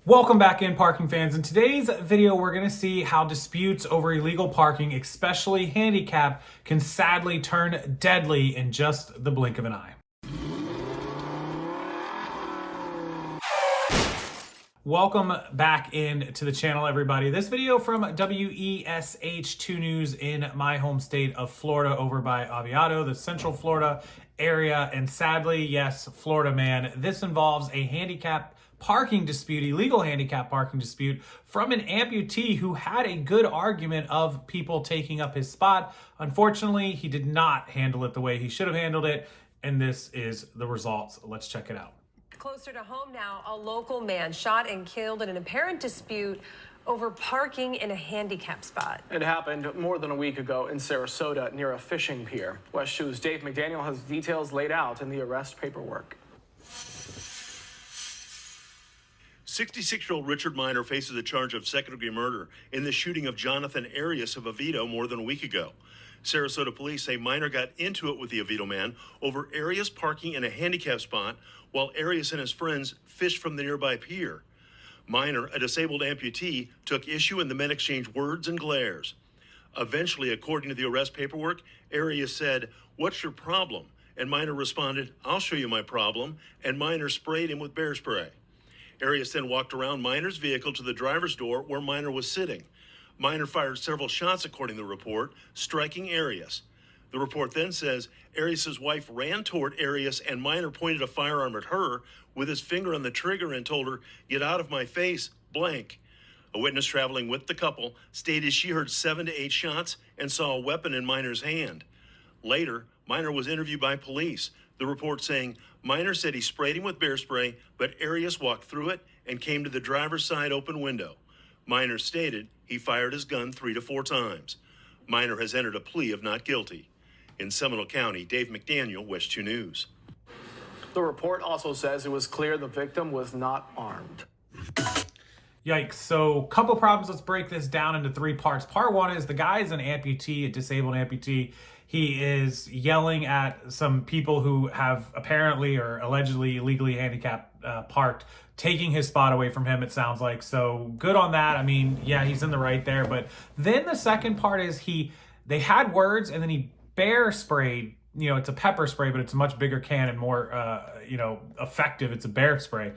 Welcome back in, parking fans. In today's video, we're going to see how disputes over illegal parking, especially handicap, can sadly turn deadly in just the blink of an eye. Welcome back in to the channel, everybody. This video from WESH2 News in my home state of Florida, over by Aviado, the Central Florida area. And sadly, yes, Florida man, this involves a handicap parking dispute, illegal handicap parking dispute from an amputee who had a good argument of people taking up his spot. Unfortunately, he did not handle it the way he should have handled it, and this is the results. Let's check it out. Closer to home now, a local man shot and killed in an apparent dispute over parking in a handicap spot. It happened more than a week ago in Sarasota near a fishing pier. West 2's Dave McDaniel has details laid out in the arrest paperwork. 66-year-old Richard Miner faces a charge of second-degree murder in the shooting of Jonathan Arias of Oviedo more than a week ago. Sarasota police say Miner got into it with the Oviedo man over Arias parking in a handicap spot while Arias and his friends fished from the nearby pier. Miner, a disabled amputee, took issue and the men exchanged words and glares. Eventually, according to the arrest paperwork, Arias said, "What's your problem?" And Miner responded, "I'll show you my problem," and Miner sprayed him with bear spray. Arias then walked around Miner's vehicle to the driver's door where Miner was sitting. Miner fired several shots, according to the report, striking Arias. The report then says Arias' wife ran toward Arias and Miner pointed a firearm at her with his finger on the trigger and told her, "Get out of my face, blank." A witness traveling with the couple stated she heard 7 to 8 shots and saw a weapon in Miner's hand. Later, Miner was interviewed by police. The report saying Miner said he sprayed him with bear spray, but Arias walked through it and came to the driver's side open window. Miner stated he fired his gun 3 to 4 times. Miner has entered a plea of not guilty. In Seminole County, Dave McDaniel, West 2 News. The report also says it was clear the victim was not armed. Yikes. So couple problems. Let's break this down into 3 parts. Part 1 is the guy is an amputee, a disabled amputee. He is yelling at some people who have apparently or allegedly illegally handicapped parked, taking his spot away from him, it sounds like. So good on that. I mean, yeah, he's in the right there. But then the second part is they had words and then he bear sprayed. You know, it's a pepper spray, but it's a much bigger can and more, effective. It's a bear spray.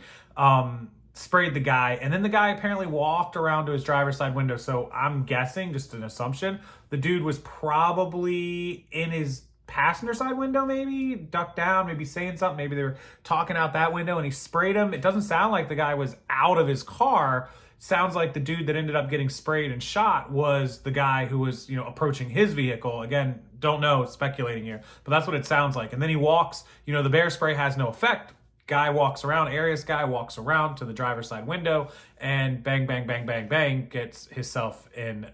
Sprayed the guy, and then the guy apparently walked around to his driver's side window. So I'm guessing, just an assumption, the dude was probably in his passenger side window, maybe ducked down, maybe saying something. Maybe they were talking out that window and he sprayed him. It doesn't sound like the guy was out of his car. Sounds like the dude that ended up getting sprayed and shot was the guy who was, approaching his vehicle. Again, don't know, speculating here, but that's what it sounds like. And then he walks, the bear spray has no effect. Guy walks around, Arias guy walks around to the driver's side window and bang, bang, bang, bang, bang, gets himself in,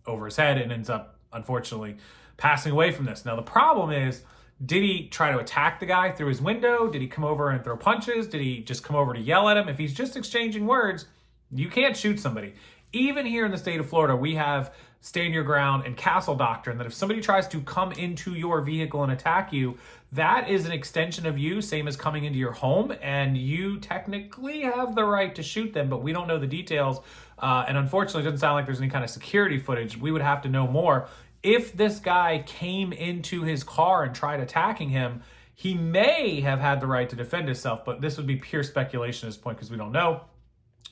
over his head and ends up, unfortunately, passing away from this. Now, the problem is, did he try to attack the guy through his window? Did he come over and throw punches? Did he just come over to yell at him? If he's just exchanging words, you can't shoot somebody. Even here in the state of Florida, we have stand your ground and castle doctrine that if somebody tries to come into your vehicle and attack you, that is an extension of you, same as coming into your home, and you technically have the right to shoot them, but we don't know the details. And unfortunately, it doesn't sound like there's any kind of security footage. We would have to know more. If this guy came into his car and tried attacking him, he may have had the right to defend himself, but this would be pure speculation at this point because we don't know.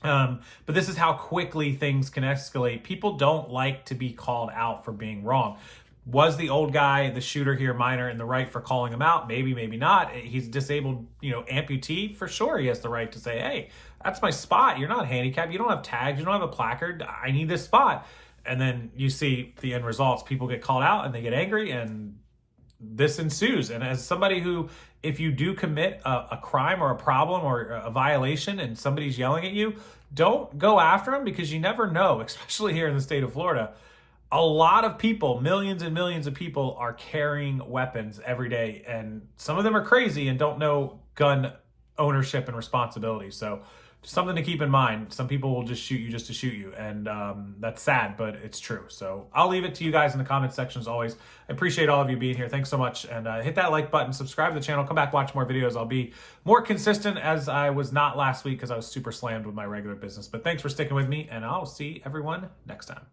But this is how quickly things can escalate. People don't like to be called out for being wrong. Was the old guy, the shooter here, Miner, in the right for calling him out? Maybe, maybe not. He's a disabled, amputee. For sure, he has the right to say, "Hey, that's my spot. You're not handicapped. You don't have tags. You don't have a placard. I need this spot." And then you see the end results. People get called out and they get angry and this ensues. And as somebody who, if you do commit a crime or a problem or a violation and somebody's yelling at you, don't go after them because you never know, especially here in the state of Florida. A lot of people, millions and millions of people are carrying weapons every day. And some of them are crazy and don't know gun ownership and responsibility. So something to keep in mind. Some people will just shoot you just to shoot you, and that's sad, but it's true. So I'll leave it to you guys in the comment section as always. I appreciate all of you being here. Thanks so much, and hit that like button, subscribe to the channel, come back, watch more videos. I'll be more consistent as I was not last week because I was super slammed with my regular business. But thanks for sticking with me, and I'll see everyone next time.